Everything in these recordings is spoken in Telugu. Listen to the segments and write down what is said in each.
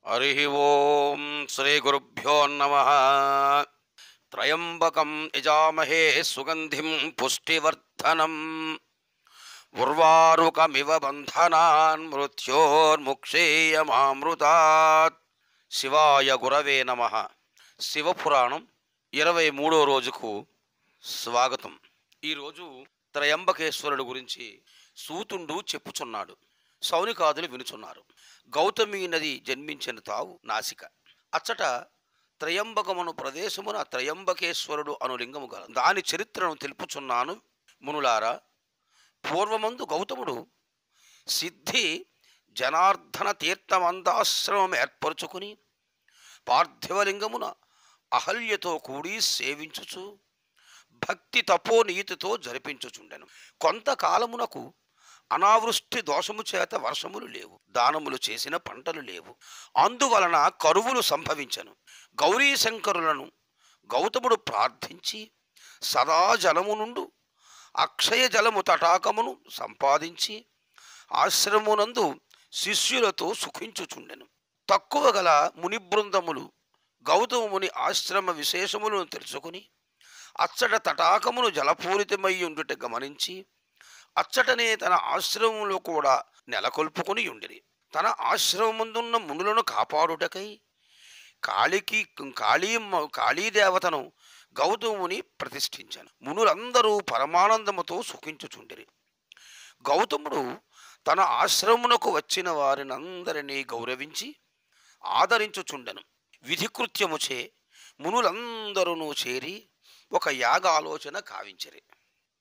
హరి ఓం శ్రీ గురుభ్యో నమః. త్రయంబకం యజామహే సుగంధిం పుష్టివర్ధనం ఉర్వారుకమివ బంధనాన్ మృత్యోర్ముక్షేయమామృతాత్. శివాయ గురవే నమః. శివపురాణం 23వ రోజుకు స్వాగతం. ఈరోజు త్రయంబకేశ్వరుడు గురించి సూతుండు చెప్పుచున్నాడు. సౌనికాదులు వినుచున్నారు. గౌతమి నది జన్మించిన తావు నాసిక. అచ్చట త్రయంబకమును ప్రదేశమున త్రయంబకేశ్వరుడు అను లింగము గల. దాని చరిత్రను తెలుపుచున్నాను మునులారా. పూర్వమందు గౌతముడు సిద్ధి జనార్దన తీర్థమందాశ్రమం ఏర్పరచుకుని పార్థివలింగమున అహల్యతో కూడి సేవించుచు భక్తి తపోనీతితో జరిపించుచుండెను. కొంతకాలమునకు అనావృష్టి దోషము చేత వర్షములు లేవు, దానములు చేసిన పంటలు లేవు. అందువలన కరువులు సంభవించను. గౌరీశంకరులను గౌతముడు ప్రార్థించి సదా జలము నుండు అక్షయ జలము తటాకమును సంపాదించి ఆశ్రమునందు శిష్యులతో సుఖించుచుండెను. తక్కువ గల ముని బృందములు గౌతముని ఆశ్రమ విశేషములను తెలుసుకుని అచ్చట తటాకమును జలపూరితమై ఉండుట గమనించి అచ్చటనే తన ఆశ్రమంలో కూడా నెలకొల్పుకుని ఉండిరి. తన ఆశ్రమముందున్న మునులను కాపాడుటకై కాళీదేవతను గౌతముని ప్రతిష్ఠించాను. మునులందరూ పరమానందముతో సుఖించుచుండిరి. గౌతముడు తన ఆశ్రమునకు వచ్చిన వారినందరినీ గౌరవించి ఆదరించుచుండెను. విధికృత్యముచే మునులందరూ చేరి ఒక యాగాలోచన కావించిరి.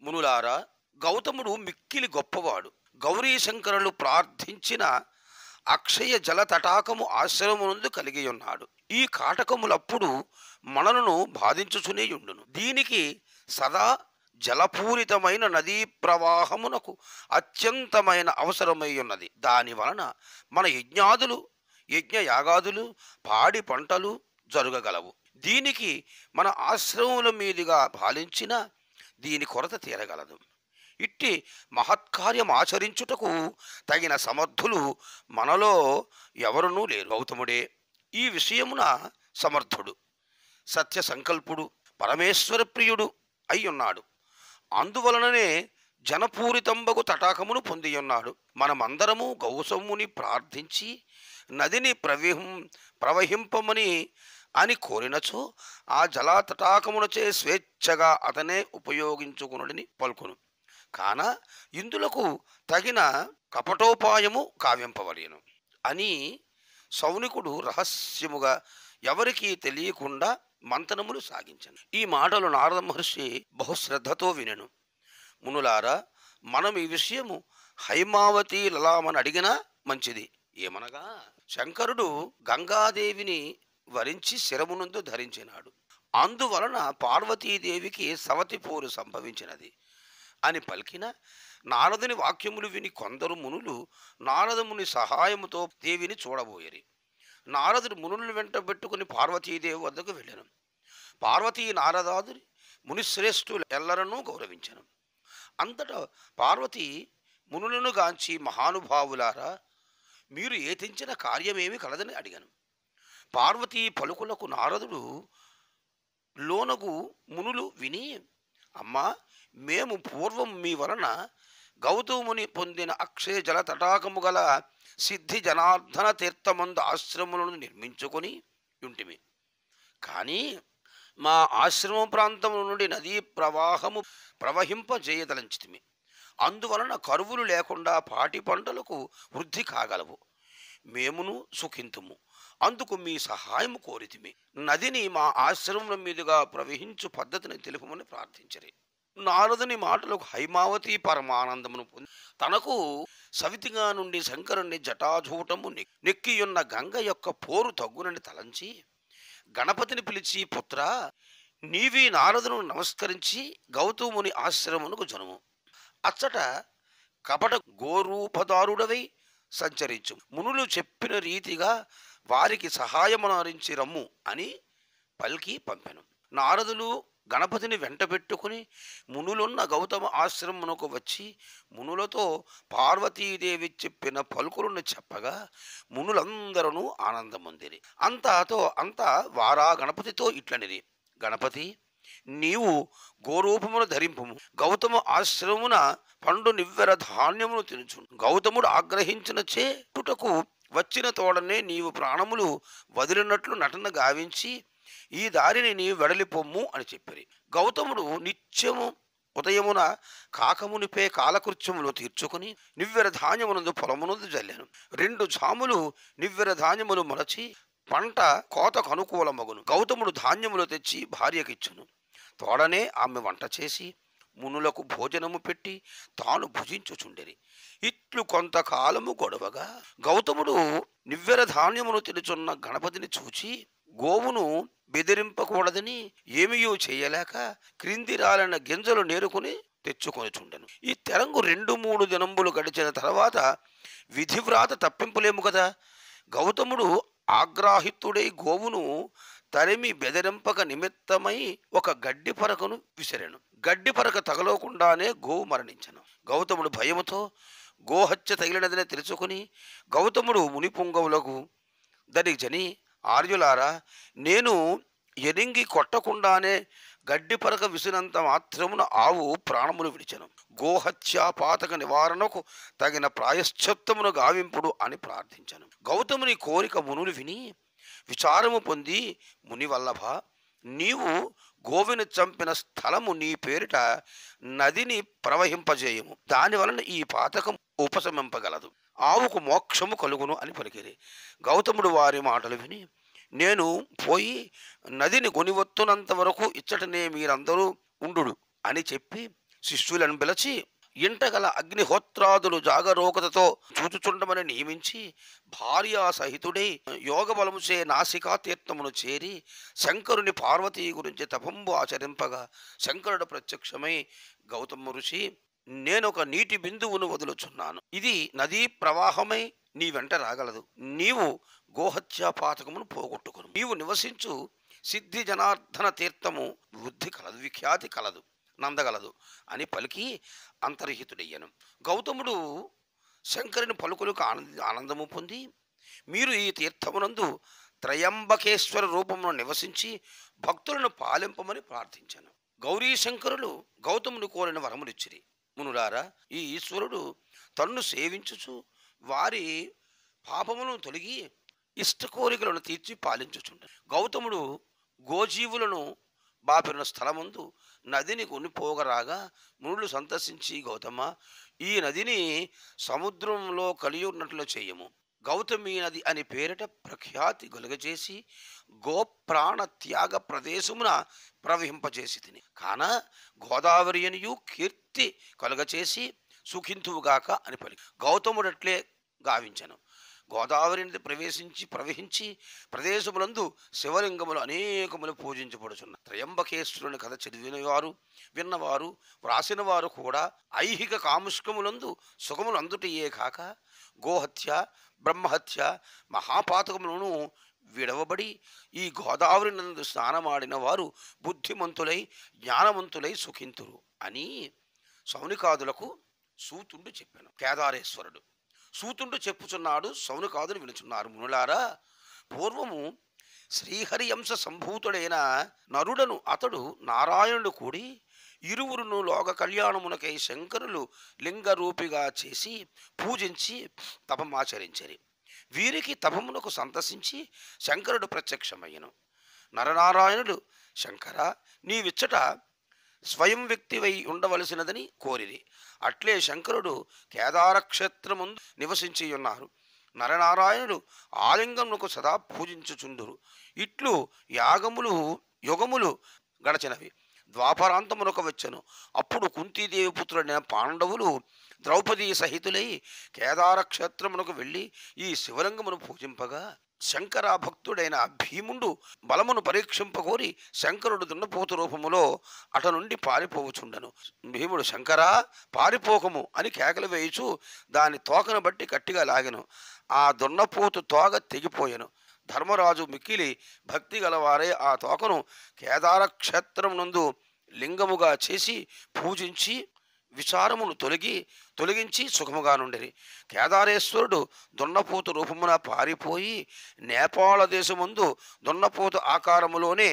మునులారా, గౌతముడు మిక్కిలి గొప్పవాడు. గౌరీశంకరులు ప్రార్థించిన అక్షయ జల తటాకము ఆశ్రమమునందు కలిగి ఉన్నాడు. ఈ కాటకములప్పుడు మనలను బాధించుచునే ఉండును. దీనికి సదా జలపూరితమైన నదీ ప్రవాహమునకు అత్యంతమైన అవసరమై ఉన్నది. దాని వలన మన యజ్ఞయాగాదులు పాడి పంటలు జరుగగలవు. దీనికి మన ఆశ్రమముల మీదుగా పాలించిన దీని కొరత తీరగలదు. ఇట్టి మహత్కార్యం ఆచరించుటకు తగిన సమర్థులు మనలో ఎవరునూ లేరు. గౌతముడే ఈ విషయమున సమర్థుడు, సత్య సంకల్పుడు, పరమేశ్వర ప్రియుడు అయ్యున్నాడు. అందువలననే జనపూరితంబగు తటాకమును పొందియున్నాడు. మనమందరము గౌతముని ప్రార్థించి నదిని ప్రవహింపమని అని కోరినచో ఆ జల తటాకమునచే స్వేచ్ఛగా అతనే ఉపయోగించుకునుడని పలుకును. కాన ఇందులకు తగిన కపటోపాయము కావింపవలేను అని సౌనికుడు రహస్యముగా ఎవరికీ తెలియకుండా మంతనములు సాగించను. ఈ మాటలు నారద మహర్షి బహుశ్రద్ధతో వినెను. మునులారా, మనం ఈ విషయము హైమావతి లలామని అడిగినా మంచిది. ఏమనగా, శంకరుడు గంగాదేవిని వరించి శిరమునందు ధరించినాడు. అందువలన పార్వతీదేవికి సవతి పోరు సంభవించినది అని పలికిన నారదుని వాక్యములు విని కొందరు మునులు నారదముని సహాయముతో దేవిని చూడబోయేరి. నారదుడు మునులను వెంటబెట్టుకుని పార్వతీదేవి వద్దకు వెళ్ళాను. పార్వతీ నారదాదుని మునిశ్రేష్ఠులు ఎల్లరనూ గౌరవించను. అంతటా పార్వతి మునులను గాంచి, మహానుభావులారా, మీరు ఏతించిన కార్యమేమి కలదని అడిగాను. పార్వతీ పలుకులకు నారదుడు లోనగు మునులు విని, అమ్మా, మేము పూర్వం మీ వలన గౌతముని పొందిన అక్షయ జల తటాకము గల సిద్ధి జనార్దన తీర్థమందు ఆశ్రములను నిర్మించుకొని ఉంటిమి. కానీ మా ఆశ్రమ ప్రాంతము నుండి నదీ ప్రవాహము ప్రవహింపజేయదలంచితిమి. అందువలన కరువులు లేకుండా పాటి పంటలకు వృద్ధి కాగలవు. మేమును సుఖింతుము. అందుకు మీ సహాయము కోరితిమి. నదిని మా ఆశ్రమం మీదుగా ప్రవహించు పద్ధతిని తెలుపమని ప్రార్థించరి. నారదుని మాటలకు హైమావతి పరమానందమును పొంది తనకు సవితిగా నుండి శంకరుని జటాజూటము నెక్కియున్న గంగ యొక్క పోరు తగ్గునని తలంచి గణపతిని పిలిచి, పుత్ర, నీవి నారదును నమస్కరించి గౌతముని ఆశ్రమమునకు జనుము. అచ్చట కపట గోరూపదారుడవై సంచరించు. మునులు చెప్పిన రీతిగా వారికి సహాయమునరించి రమ్ము అని పలికి పంపెను. నారదులు గణపతిని వెంటబెట్టుకుని మునులున్న గౌతమ ఆశ్రమమునకు వచ్చి మునులతో పార్వతీదేవి చెప్పిన పలుకులను చెప్పగా మునులందరూ ఆనందముందిరి. అంతా వారా గణపతితో ఇట్లనిది, గణపతి, నీవు గోరూపమును ధరింపుము. గౌతమ ఆశ్రమున పండు నివ్వెర ధాన్యమును తినుచు. గౌతముడు ఆగ్రహించిన చేటుటకు వచ్చిన తోడనే నీవు ప్రాణములు వదిలినట్లు నటన గావించి ఈ దారిని నీవు వెడలిపొమ్ము అని చెప్పిరి. గౌతముడు నిత్యము ఉదయమున కాకమునిపే కాలకృత్యములు తీర్చుకుని నివ్వెర ధాన్యమునందు పొలమునందు జల్లాను. 2 జాములు నివ్వెర ధాన్యములు మొలచి పంట కోతకు అనుకూలమగును. గౌతముడు ధాన్యములు తెచ్చి భార్యకిచ్చును. తోడనే ఆమె వంట చేసి మునులకు భోజనము పెట్టి తాను భుజించుచుండెరి. ఇట్లు కొంతకాలము గొడవగా గౌతముడు నివ్వెర ధాన్యమును తినుచున్న గణపతిని చూచి గోవును బెదిరింపకూడదని ఏమీయూ చేయలేక క్రిందిరాలైన గింజలు నేరుకుని తెచ్చుకొని చుండెను. ఈ తెరంగు 2-3 దినంబులు గడిచిన తర్వాత విధివ్రాత తప్పింపులేము కదా. గౌతముడు ఆగ్రాహితుడై గోవును తరిమి బెదిరింపక నిమిత్తమై ఒక గడ్డి పరకను విసిరెను. గడ్డి పరక తగలకుండానే గోవు మరణించెను. గౌతముడు భయముతో గోహత్య తగిలినదని తెలుసుకుని గౌతముడు మునిపుంగవులకు దరిజని, ఆర్యులారా, నేను ఎరింగి కొట్టకుండానే గడ్డి పరక విసినంత మాత్రమున ఆవు ప్రాణములు విడిచెను. గోహత్యాపాతక నివారణకు తగిన ప్రాయశ్చిత్తమును గావింపుడు అని ప్రార్థించను. గౌతముని కోరిక మునులు విని విచారము పొంది, మునివల్లభ, నీవు గోవిని చంపిన స్థలము నీ పేరిట నదిని ప్రవహింపజేయము, దానివలన ఈ పాతకం ఉపశమింపగలదు, ఆవుకు మోక్షము కలుగును అని పలికిరి. గౌతముడు వారి మాటలు విని, నేను పోయి నదిని కొనివత్తునంత వరకు ఇచ్చటనే మీరందరూ ఉండు అని చెప్పి శిష్యులను పిలిచి ఇంటగల అగ్నిహోత్రాదులు జాగరూకతతో చూచుచుండమని నియమించి భార్యా సహితుడై యోగబలముచే నాసికా తీర్థమును చేరి శంకరుని పార్వతీ గురించి తపంబు ఆచరింపగా శంకరుడు ప్రత్యక్షమై, గౌతమ ఋషి, నేనొక నీటి బిందువును వదులుచున్నాను, ఇది నదీ ప్రవాహమై నీ వెంట రాగలదు. నీవు గోహత్యాపాతకమును పోగొట్టుకును. నీవు నివసించు సిద్ధి జనార్దన తీర్థము వృద్ధి కలదు, విఖ్యాతి కలదు, నందగలదు అని పలికి అంతర్హితుడయ్యను. గౌతముడు శంకరుని పలుకులకు ఆనందము పొంది, మీరు ఈ తీర్థమునందు త్రయంబకేశ్వర రూపమును నివసించి భక్తులను పాలింపమని ప్రార్థించాను. గౌరీ శంకరులు గౌతముని కోరిన వరములిచ్చిరి. మునులారా, ఈ ఈశ్వరుడు తన్ను సేవించుచు వారి పాపమును తొలగి ఇష్ట కోరికలను తీర్చి పాలించుచుండ. గౌతముడు గోజీవులను బాపిన స్థలమందు నదిని కొనిపోగరాగా మునులు సందర్శించి, గౌతమ, ఈ నదిని సముద్రంలో కలియున్నట్లు చేయము, గౌతమి నది అని పేరిట ప్రఖ్యాతి గొలగజేసి గోప్రాణ త్యాగ ప్రదేశమున ప్రవహింపజేసి తిని కాన గోదావరి అనియు కీర్తి కలుగచేసి సుఖింతువుగాక అని పలికి గౌతముడట్లే గావించను. గోదావరి నది ప్రవహించి ప్రదేశములందు శివలింగములు అనేకములు పూజించబడుచున్న త్రయంబకేశ్వరుని కథ చదివినవారు, విన్నవారు, వ్రాసినవారు కూడా ఐహిక కాముష్కములందు సుఖములు అందుటయే కాక గోహత్య, బ్రహ్మహత్య మహాపాతకములను విడవబడి ఈ గోదావరి నందు స్నానమాడిన వారు బుద్ధిమంతులై జ్ఞానవంతులై సుఖింతురు అని సౌనికాదులకు సూతుండు చెప్పాను. కేదారేశ్వరుడు సూతుండు చెప్పుచున్నాడు, సౌనికాదులు వినుచున్నారు. మునులారా, పూర్వము శ్రీహరియంశ సంభూతుడైన నరుడను అతడు నారాయణుడు కూడి ఇరువురును లోక కళ్యాణమునకై శంకరులు లింగరూపిగా చేసి పూజించి తపమాచరించరి. వీరికి తపమునకు సంతసించి శంకరుడు ప్రత్యక్షమయ్యను. నరనారాయణుడు, శంకర, నీవిచ్చట స్వయం వ్యక్తివై ఉండవలసినదని కోరిరి. అట్లే శంకరుడు కేదారక్షేత్రముందు నివసించి ఉన్నారు. నరనారాయణుడు ఆలింగమునకు సదా పూజించుచుందురు. ఇట్లు యాగములు యుగములు గడచినవి. ద్వాపరాంతమునకు వచ్చెను. అప్పుడు కుంతీదేవి పుత్రుడైన పాండవులు ద్రౌపదీ సహితులై కేదారక్షేత్రమునకు వెళ్ళి ఈ శివలింగమును పూజింపగా శంకర భక్తుడైన భీముండు బలమును పరీక్షింపకోరి శంకరుడు దున్నపోతు రూపములో అట నుండి పారిపోవచుండెను. భీముడు, శంకరా, పారిపోకము అని కేకలు వేయుచు దాని తోకను బట్టి గట్టిగా లాగెను. ఆ దున్నపోతు తోగ తెగిపోయెను. ధర్మరాజు మిక్కిలి భక్తి గలవారే ఆ తోకను కేదార క్షేత్రం నందు లింగముగా చేసి పూజించి విచారమును తొలగించి సుఖముగా నుండిరి. కేదారేశ్వరుడు దున్నపోతు రూపమున పారిపోయి నేపాళ దేశమందు దున్నపోతు ఆకారములోనే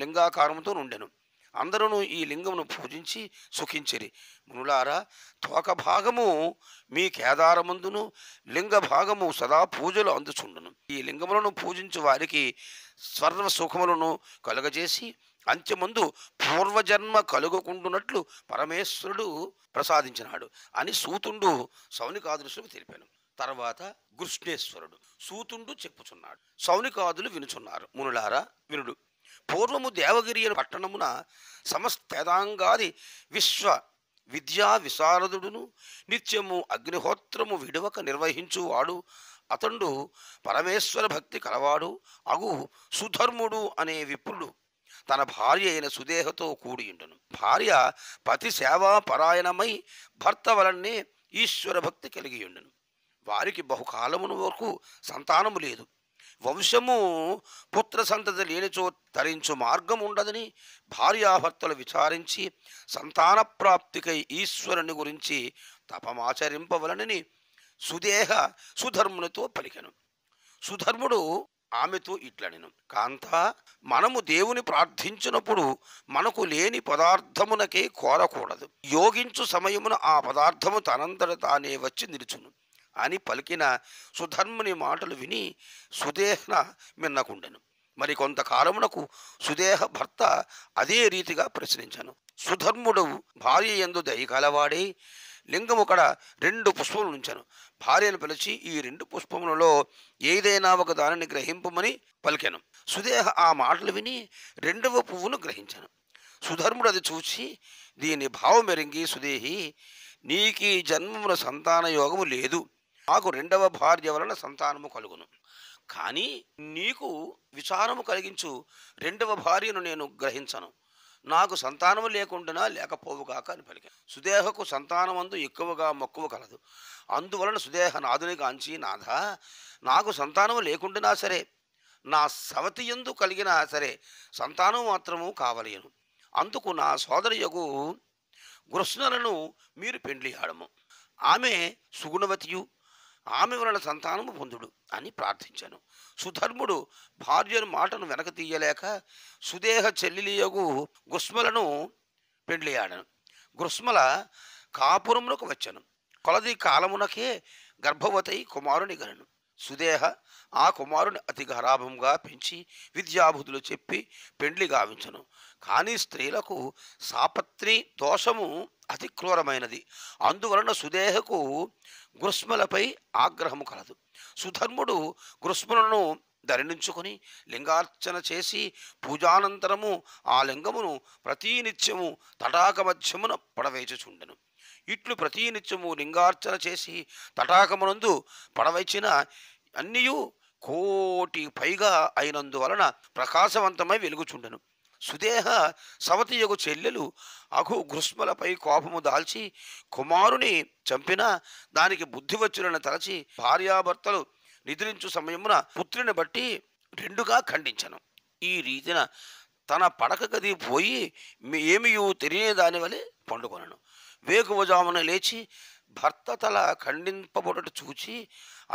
లింగాకారముతో నుండెను. అందరూ ఈ లింగమును పూజించి సుఖించిరి. మునులారా, తోక భాగము మీ కేదారమందును లింగ భాగము సదా పూజలు అందుచుండును. ఈ లింగములను పూజించు వారికి సర్వ సుఖములను కలుగజేసి అంత్యమందు పూర్వజన్మ కలుగుకుంటున్నట్లు పరమేశ్వరుడు ప్రసాదించినాడు అని సూతుండు సౌనికాదులకు తెలిపాను. తర్వాత కృష్ణేశ్వరుడు సూతుండు చెప్పుచున్నాడు. సౌనికాదులు వినుచున్నారు. మునులారా వినుడు. పూర్వము దేవగిరి పట్టణమున సమస్త వేదాంగాది విశ్వ విద్యా విశారదుడును నిత్యము అగ్నిహోత్రము విడవక నిర్వహించువాడు అతడు పరమేశ్వర భక్తి కలవాడు అగు సుధర్ముడు అనే విప్రుడు తన భార్య అయిన సుదేహతో కూడియుండును. భార్య పతి సేవా పరాయణమై భర్త వలనే ఈశ్వర భక్తి కలిగియుండును. వారికి బహుకాలమును వరకు సంతానము లేదు. వంశము పుత్ర సంతతి లేనిచో తరించు మార్గం ఉండదని భార్యాభర్తలు విచారించి సంతాన ప్రాప్తికై ఈశ్వరుని గురించి తపమాచరింపవలనని సుదేహ సుధర్మునితో పలికెను. సుధర్ముడు ఆమెతో ఇట్లనెను, కాంత, మనము దేవుని ప్రార్థించినప్పుడు మనకు లేని పదార్థమునకే కోరకూడదు. యోగించు సమయమున ఆ పదార్థము తనంతట తానే వచ్చి నిలుచును అని పలికిన సుధర్ముని మాటలు విని సుదేహ మిన్నకుండెను. మరి కొంతకాలమునకు సుదేహ భర్త అదే రీతిగా ప్రశ్నించాను. సుధర్ముడు భార్య యందు దయగలవాడే లింగము కడ 2 పుష్పములు ఉంచాను. భార్యను పిలిచి ఈ 2 పుష్పములలో ఏదైనా ఒక దానిని గ్రహింపమని పలికాను. సుదేహ ఆ మాటలు విని 2వ పువ్వును గ్రహించాను. సుధర్ముడు అది చూచి దీని భావం ఎరింగి, సుదేహి, నీకీ జన్మమున సంతాన యోగము లేదు. నాకు 2వ భార్య వలన సంతానము కలుగును. కానీ నీకు విచారము కలిగించు 2వ భార్యను నేను గ్రహించను. నాకు సంతానము లేకుండా లేకపోవుగాక అని పలికాను. సుదేహకు సంతానమందు ఎక్కువగా మక్కువ కలదు. అందువలన సుదేహ నాదుని గాంచి, నాథ, నాకు సంతానము లేకుండా సరే, నా సవతి యందు కలిగినా సరే సంతానం మాత్రము కావలేను. అందుకు నా సోదరియగు కృష్ణలను మీరు పెండ్లి ఆడము. ఆమె సుగుణవతియు, ఆమె వలన సంతానము పొందుడు అని ప్రార్థించాను. సుధర్ముడు భార్యను మాటను వెనక తీయలేక సుదేహ చెల్లియగు గుస్మలను పెండ్లియాడను. గుస్మల కాపురమునకు వచ్చాను. కొలది కాలమునకే గర్భవతై కుమారుని గనను. సుదేహ ఆ కుమారుని అతి గారాభంగా పెంచి విద్యాబుద్ధులు చెప్పి పెండ్లి గావించను. కానీ స్త్రీలకు సాపత్రి దోషము అతి క్రూరమైనది. అందువలన సుదేహకు గృష్మలపై ఆగ్రహము కలదు. సుధర్ముడు గృష్మలను ధరించుకొని లింగార్చన చేసి పూజానంతరము ఆ లింగమును ప్రతినిత్యము తటాక మధ్యమున పడవేచుచుండెను. ఇట్లు ప్రతినిత్యము లింగార్చన చేసి తటాకమునందు పడవైచిన అన్నియు 1,000,000 పైగా అయినందువలన ప్రకాశవంతమై వెలుగుచుండెను. సుదేహ సవతియగు చెల్లెలు అఘు గృష్మలపై కోపము దాల్చి కుమారుని చంపిన దానికి బుద్ధి వచ్చునని తలచి భార్యాభర్తలు నిద్రించు సమయమున పుత్రుని బట్టి 2గా ఖండించను. ఈ రీతిన తన పడక గది పోయి ఏమియూ తెలియని దాని వలె పండుకొనను. వేకువజామున లేచి భర్త తల ఖండింపబడుట చూచి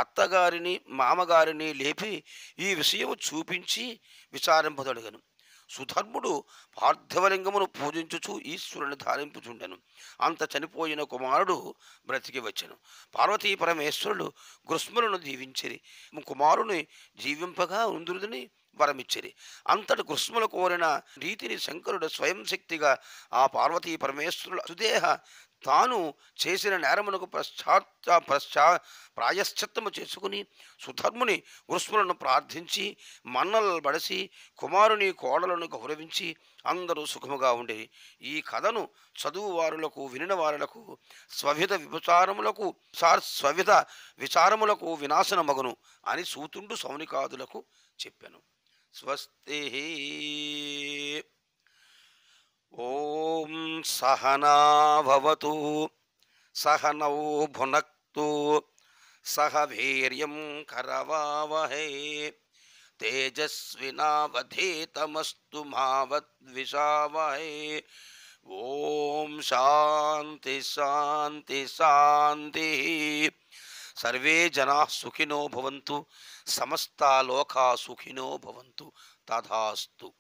అత్తగారిని మామగారిని లేపి ఈ విషయము చూపించి విచారింపదొడగను. సుధర్ముడు పార్థివలింగమును పూజించుచు ఈశ్వరుని ధారింపుచుండెను. అంత చనిపోయిన కుమారుడు బ్రతికి వచ్చెను. పార్వతీ పరమేశ్వరుడు గృష్మలను దీవించిరి. కుమారుని జీవింపగా ఉందురుదని వరమిచ్చిరి. అంతటి కృష్ణులు కోరిన రీతిని శంకరుడు స్వయం శక్తిగా ఆ పార్వతీ పరమేశ్వరుడు సుదేహ తాను చేసిన నేరమునకు ప్రాయశ్చిత్తము చేసుకుని సుధర్ముని కృష్ణులను ప్రార్థించి మన్నలు బడసి కుమారుని కోడలను గౌరవించి అందరూ సుఖముగా ఉండేది. ఈ కథను చదువువారులకు వినిన వారులకు స్వవిధ విచారములకు వినాశనమగును అని సూతుండు సౌనికాదులకు చెప్పెను. స్వస్తి. ఓం సహనా భవతు సహనౌ భునక్తు సహ వీర్యం కరవావహై తేజస్వినావధీతమస్తు మా విద్విషావహై. ఓం శాంతి శాంతి శాంతి. సర్వే జనా సుఖినో భవంతు, సమస్తా లోకా సుఖినో భవంతు. తథాస్తు.